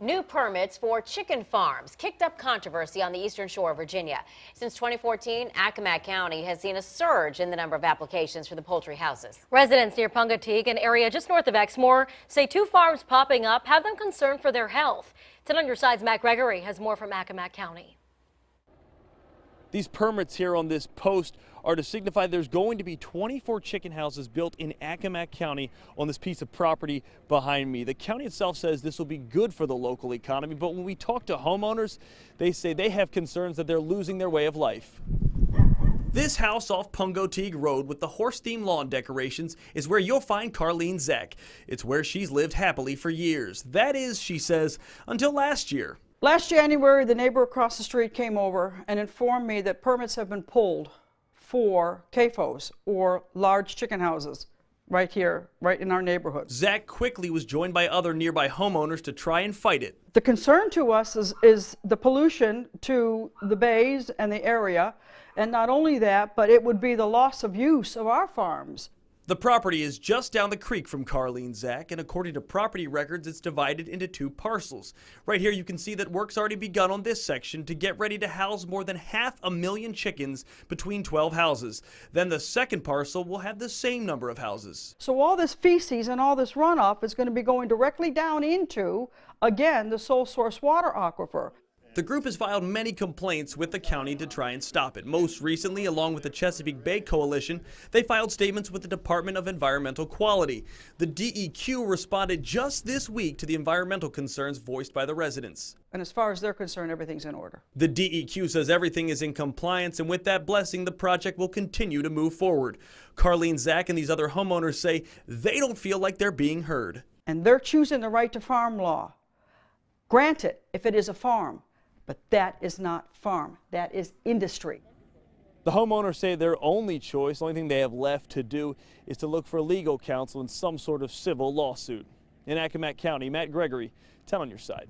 New permits for chicken farms kicked up controversy on the eastern shore of Virginia. Since 2014, Accomack County has seen a surge in the number of applications for the poultry houses. Residents near Pungateague, an area just north of Exmoor, say two farms popping up have them concerned for their health. 10 on your side's Matt Gregory has more from Accomack County. These permits here on this post are to signify there's going to be 24 chicken houses built in Accomack County on this piece of property behind me. The county itself says this will be good for the local economy, but when we talk to homeowners, they say they have concerns that they're losing their way of life. This house off Pungateague Road with the horse-themed lawn decorations is where you'll find Carlene Zek. It's where she's lived happily for years. That is, she says, until last year. Last January, the neighbor across the street came over and informed me that permits have been pulled for CAFOs, or large chicken houses, right here, right in our neighborhood. Zach quickly was joined by other nearby homeowners to try and fight it. The concern to us is the pollution to the bays and the area, and not only that, but it would be the loss of use of our farms. The property is just down the creek from Carlene Zek, and according to property records, it's divided into two parcels. Right here you can see that work's already begun on this section to get ready to house more than 500,000 chickens between 12 houses. Then the second parcel will have the same number of houses. So all this feces and all this runoff is going to be going directly down into, again, the sole source water aquifer. The group has filed many complaints with the county to try and stop it. Most recently, along with the Chesapeake Bay Coalition, they filed statements with the Department of Environmental Quality. The DEQ responded just this week to the environmental concerns voiced by the residents. And as far as they're concerned, everything's in order. The DEQ says everything is in compliance, and with that blessing, the project will continue to move forward. Carlene Zek and these other homeowners say they don't feel like they're being heard. And they're choosing the right to farm law. Granted, if it is a farm. But that is not farm, that is industry. The homeowners say their only choice, the only thing they have left to do, is to look for legal counsel in some sort of civil lawsuit. In Accomack County, Matt Gregory, 10 on your side.